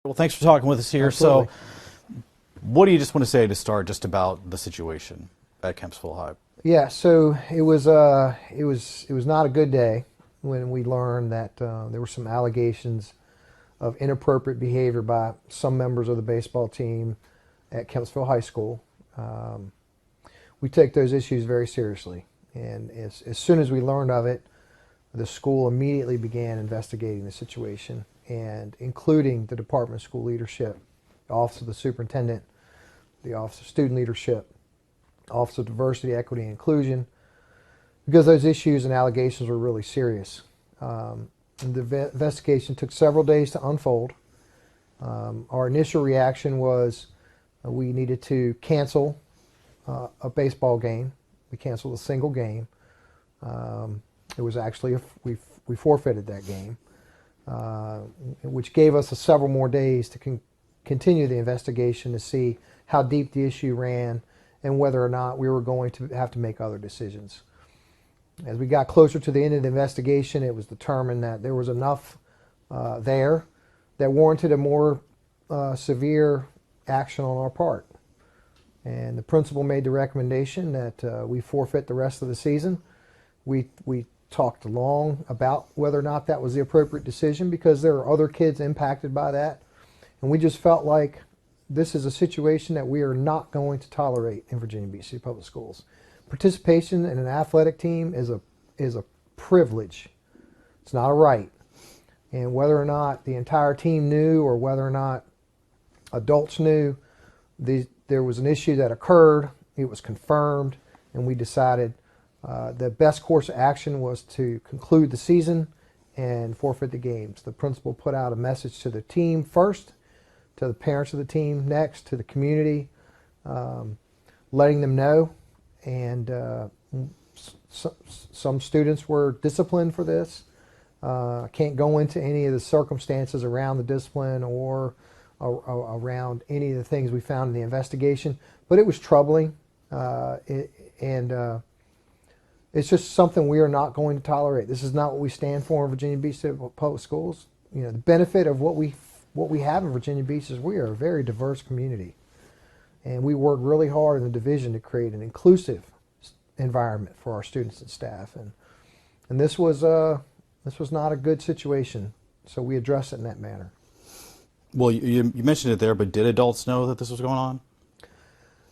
Well, thanks for talking with us here. Absolutely. So, what do you just want to say to start just about the situation at Kempsville High? Yeah, so it was not a good day when we learned that there were some allegations of inappropriate behavior by some members of the baseball team at Kempsville High School. Um, we take those issues very seriously, and as soon as we learned of it, the school immediately began investigating the situation, and including the Department of School Leadership, the Office of the Superintendent, the Office of Student Leadership, Office of Diversity, Equity, and Inclusion, because those issues and allegations were really serious. And the investigation took several days to unfold. Our initial reaction was we needed to cancel a baseball game. We canceled a single game. It was actually, we forfeited that game, which gave us several more days to continue the investigation to see how deep the issue ran and whether or not we were going to have to make other decisions. As we got closer to the end of the investigation, it was determined that there was enough there that warranted a more severe action on our part. And the principal made the recommendation that we forfeit the rest of the season. We talked long about whether or not that was the appropriate decision because there are other kids impacted by that. And we just felt like this is a situation that we are not going to tolerate in Virginia Beach City Public Schools. Participation in an athletic team is a privilege. It's not a right. And whether or not the entire team knew or whether or not adults knew, there was an issue that occurred. It was confirmed, and we decided the best course of action was to conclude the season and forfeit the games. The principal put out a message to the team first, to the parents of the team next, to the community, letting them know. And some students were disciplined for this. I can't go into any of the circumstances around the discipline or around any of the things we found in the investigation, but it was troubling, and it's just something we are not going to tolerate. This is not what we stand for in Virginia Beach City Public Schools. You know, the benefit of what we have in Virginia Beach is we are a very diverse community, and we work really hard in the division to create an inclusive environment for our students and staff. And this was not a good situation, so we addressed it in that manner. Well, you mentioned it there, but did adults know that this was going on?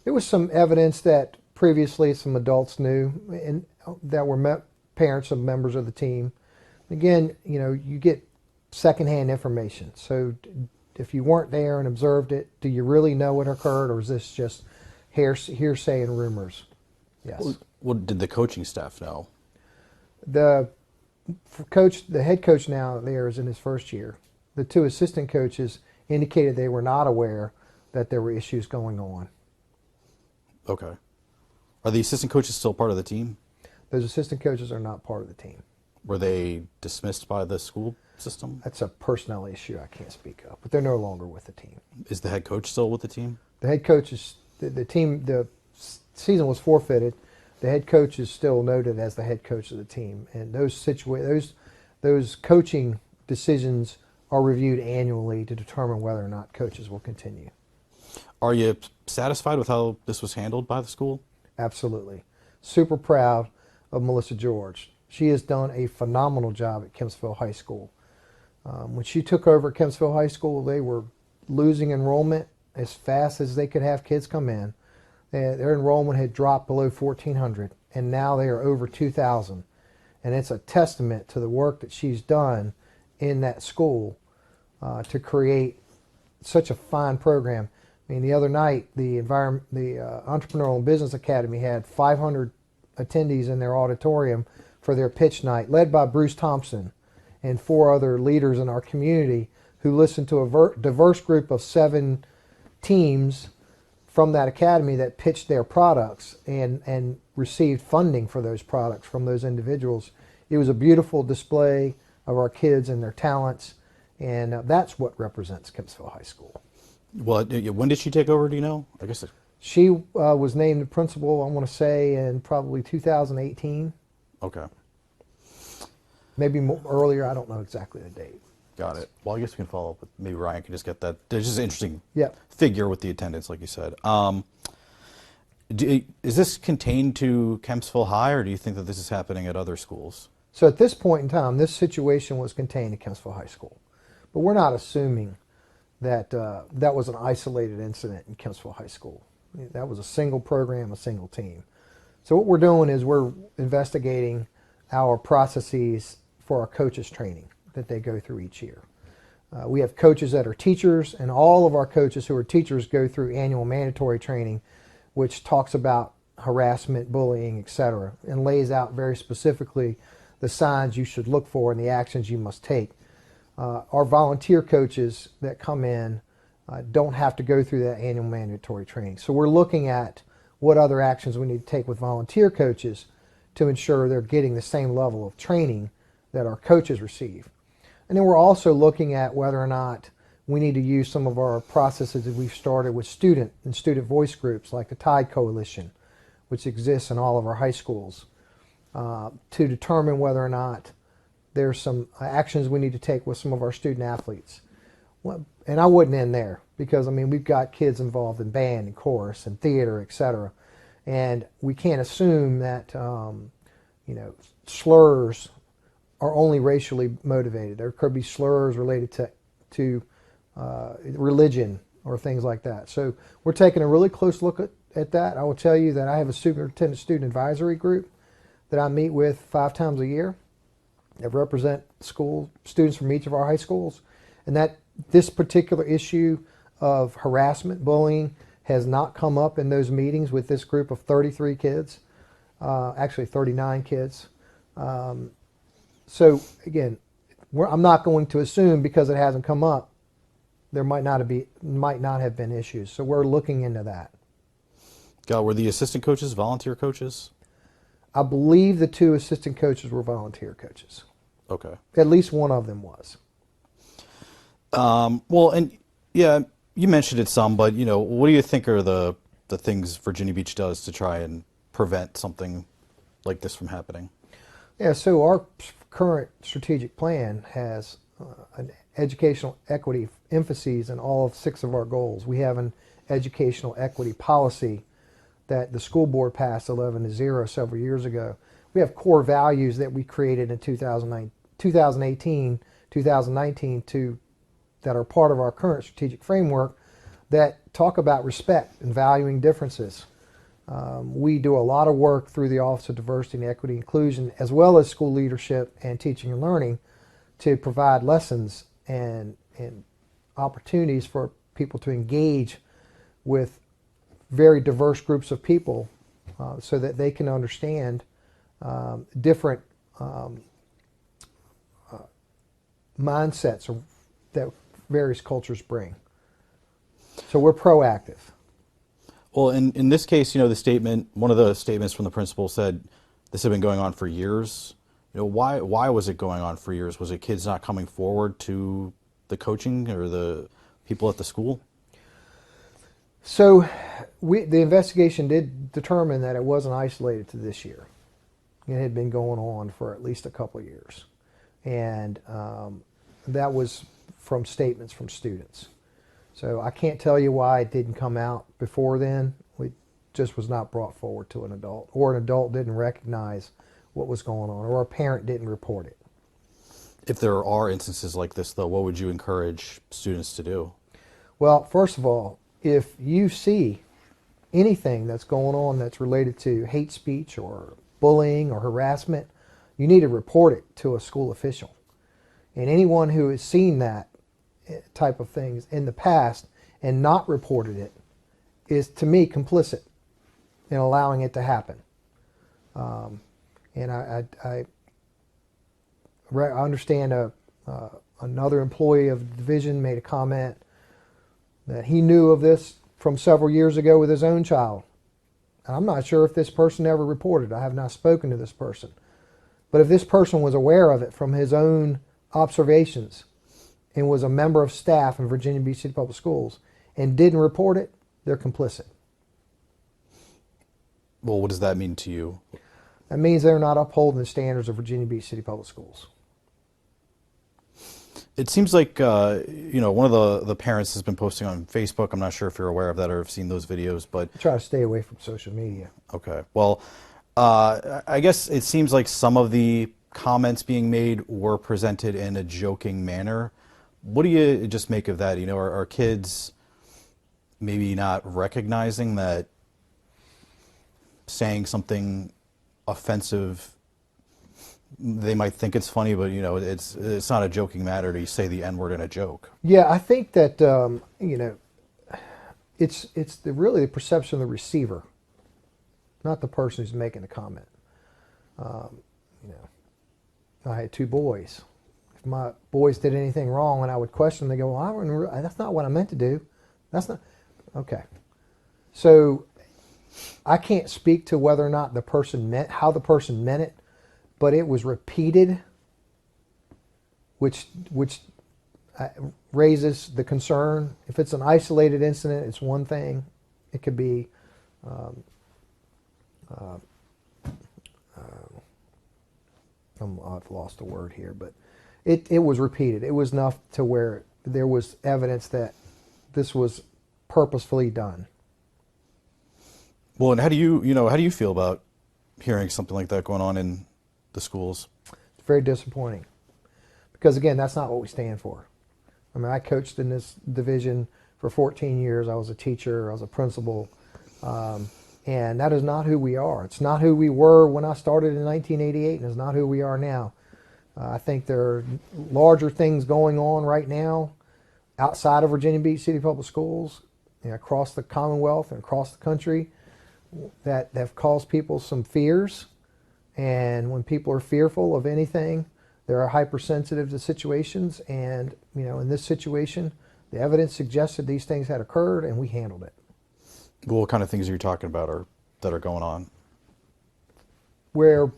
There was some evidence that previously some adults knew, and that were parents of members of the team. Again, you know, you get secondhand information. So if you weren't there and observed it, do you really know what occurred, or is this just hearsay and rumors? Yes. Well, did the coaching staff know? The head coach now there is in his first year. The two assistant coaches indicated they were not aware that there were issues going on. Okay. Are the assistant coaches still part of the team? Those assistant coaches are not part of the team. Were they dismissed by the school system? That's a personnel issue I can't speak of, but they're no longer with the team. Is the head coach still with the team? The head coach is, the team, the season was forfeited. The head coach is still noted as the head coach of the team. And those coaching decisions are reviewed annually to determine whether or not coaches will continue. Are you satisfied with how this was handled by the school? Absolutely. Super proud of Melissa George. She has done a phenomenal job at Kempsville High School. When she took over at Kempsville High School, they were losing enrollment as fast as they could have kids come in. Their enrollment had dropped below 1,400, and now they are over 2,000. And it's a testament to the work that she's done in that school to create such a fine program. I mean, the other night, the Entrepreneurial and Business Academy had 500 attendees in their auditorium for their pitch night, led by Bruce Thompson and 4 other leaders in our community who listened to a diverse group of 7 teams from that academy that pitched their products and received funding for those products from those individuals. It was a beautiful display of our kids and their talents, and that's what represents Kempsville High School. Well, when did she take over, do you know? I guess she was named the principal, I want to say, in probably 2018. Okay. Maybe earlier, I don't know exactly the date. Got it. Well, I guess we can follow up with maybe Ryan can just get that. There's just an interesting Yeah. figure with the attendance, like you said. Is this contained to Kempsville High, or do you think that this is happening at other schools? So at this point in time, this situation was contained to Kempsville High School. But we're not assuming that that was an isolated incident in Kempsville High School. That was a single program, a single team. So what we're doing is we're investigating our processes for our coaches training that they go through each year. We have coaches that are teachers, and all of our coaches who are teachers go through annual mandatory training, which talks about harassment, bullying, etc., and lays out very specifically the signs you should look for and the actions you must take. Our volunteer coaches that come in don't have to go through that annual mandatory training. So we're looking at what other actions we need to take with volunteer coaches to ensure they're getting the same level of training that our coaches receive. And then we're also looking at whether or not we need to use some of our processes that we've started with student and student voice groups like the Tide Coalition, which exists in all of our high schools, to determine whether or not there's some actions we need to take with some of our student athletes. Well, and I wouldn't end there, because I mean we've got kids involved in band and chorus and theater, etc., and we can't assume that slurs are only racially motivated. There could be slurs related to religion or things like that. So we're taking a really close look at that. I will tell you that I have a superintendent student advisory group that I meet with 5 times a year that represent school students from each of our high schools, and that this particular issue of harassment, bullying, has not come up in those meetings with this group of 33 kids, actually 39 kids. So again, I'm not going to assume because it hasn't come up, there might not have been issues. So we're looking into that. Were the assistant coaches volunteer coaches? I believe the 2 assistant coaches were volunteer coaches. Okay. At least one of them was. Well, and yeah, you mentioned it some, but what do you think are the things Virginia Beach does to try and prevent something like this from happening? Yeah, so our current strategic plan has an educational equity emphases in all of 6 of our goals. We have an educational equity policy that the school board passed 11-0 several years ago. We have core values that we created in 2018, 2019 that are part of our current strategic framework that talk about respect and valuing differences. We do a lot of work through the Office of Diversity and Equity Inclusion, as well as school leadership and teaching and learning, to provide lessons and opportunities for people to engage with very diverse groups of people so that they can understand different mindsets that various cultures bring. So we're proactive. Well, in this case, one of the statements from the principal said this had been going on for years. Why was it going on for years? Was it kids not coming forward to the coaching or the people at the school? So the investigation did determine that it wasn't isolated to this year. It had been going on for at least a couple of years. And that was from statements from students. So I can't tell you why it didn't come out before then. It just was not brought forward to an adult, or an adult didn't recognize what was going on, or a parent didn't report it. If there are instances like this, though, what would you encourage students to do? Well, first of all, if you see anything that's going on that's related to hate speech or bullying or harassment, you need to report it to a school official. And anyone who has seen that type of things in the past and not reported it is, to me, complicit in allowing it to happen. And I understand another employee of the division made a comment that he knew of this from several years ago with his own child. And I'm not sure if this person ever reported. I have not spoken to this person. But if this person was aware of it from his own observations and was a member of staff in Virginia Beach City Public Schools and didn't report it, they're complicit. Well, what does that mean to you? That means they're not upholding the standards of Virginia Beach City Public Schools. It seems like one of the parents has been posting on Facebook. I'm not sure if you're aware of that or have seen those videos, but I try to stay away from social media. okay. Well, I guess it seems like some of the comments being made were presented in a joking manner. What do you just make of that? Are kids maybe not recognizing that saying something offensive, they might think it's funny, but it's not a joking matter to say the N-word in a joke. Yeah, I think that it's really the perception of the receiver, not the person who's making the comment. You know, I had two boys. If my boys did anything wrong and I would question them, they go, "Well, that's not what I meant to do. That's not okay." So I can't speak to whether or not how the person meant it, but it was repeated, which raises the concern. If it's an isolated incident, it's one thing. It could be I've lost a word here, but it was repeated. It was enough to where there was evidence that this was purposefully done. Well, and how do you feel about hearing something like that going on in the schools? It's very disappointing because, again, that's not what we stand for. I mean, I coached in this division for 14 years. I was a teacher. I was a principal. And that is not who we are. It's not who we were when I started in 1988, and it's not who we are now. I think there are larger things going on right now outside of Virginia Beach City Public Schools, across the Commonwealth and across the country, that have caused people some fears. And when people are fearful of anything, they're hypersensitive to situations. And, in this situation, the evidence suggested these things had occurred, and we handled it. Well, what kind of things are you talking about that are going on? Where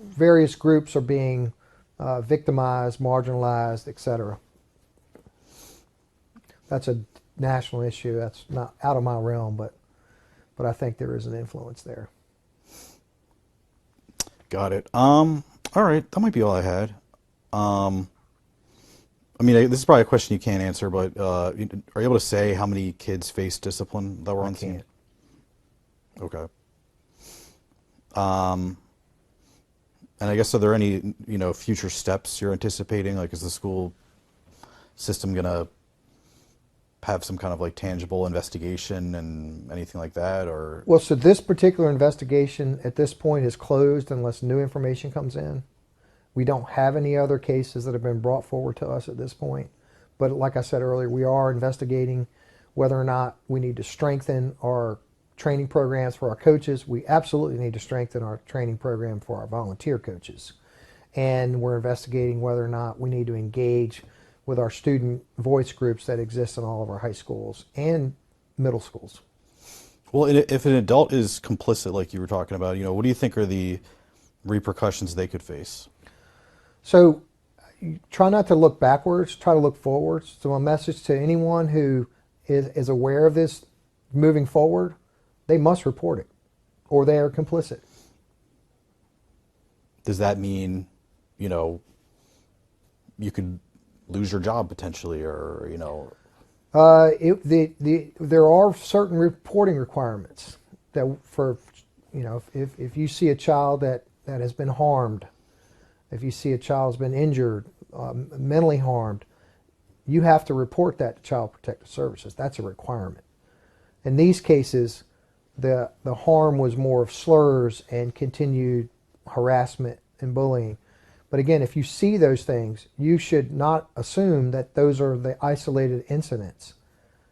various groups are being victimized, marginalized, etc. That's a national issue. That's not out of my realm, but I think there is an influence there. Got it. All right, that might be all I had. I mean, this is probably a question you can't answer, but are you able to say how many kids face discipline that were on scene? Okay. And I guess, are there any, future steps you're anticipating? Like, is the school system going to have some kind of like tangible investigation and anything like that, or? Well, so this particular investigation at this point is closed unless new information comes in. We don't have any other cases that have been brought forward to us at this point. But like I said earlier, we are investigating whether or not we need to strengthen our training programs for our coaches. We absolutely need to strengthen our training program for our volunteer coaches. And we're investigating whether or not we need to engage with our student voice groups that exist in all of our high schools and middle schools. Well, if an adult is complicit, like you were talking about, what do you think are the repercussions they could face? So try not to look backwards, try to look forwards. So my message to anyone who is aware of this moving forward, they must report it or they are complicit. Does that mean, you could lose your job potentially, or, there are certain reporting requirements that if you see a child that has been harmed, if you see a child's been injured, mentally harmed, you have to report that to Child Protective Services. That's a requirement. In these cases, the harm was more of slurs and continued harassment and bullying. But again, if you see those things, you should not assume that those are the isolated incidents.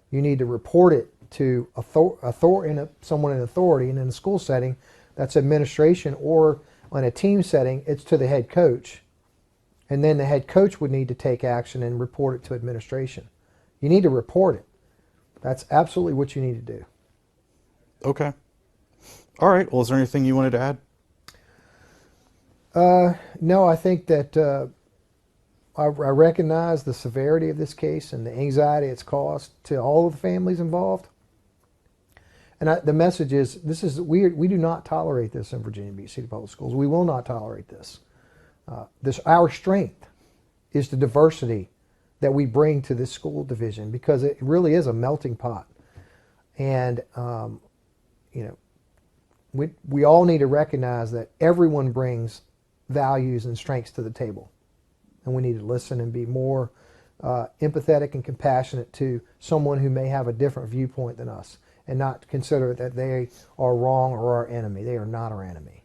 You need to report it to someone in authority, and in a school setting, that's administration, or in a team setting, it's to the head coach. And then the head coach would need to take action and report it to administration. You need to report it. That's absolutely what you need to do. Okay. All right. Well, is there anything you wanted to add? No, I think that I recognize the severity of this case and the anxiety it's caused to all of the families involved. And the message is, we do not tolerate this in Virginia Beach City Public Schools. We will not tolerate this. Our strength is the diversity that we bring to this school division, because it really is a melting pot. And you know, we all need to recognize that everyone brings values and strengths to the table, and we need to listen and be more empathetic and compassionate to someone who may have a different viewpoint than us, and not consider that they are wrong or our enemy. They are not our enemy.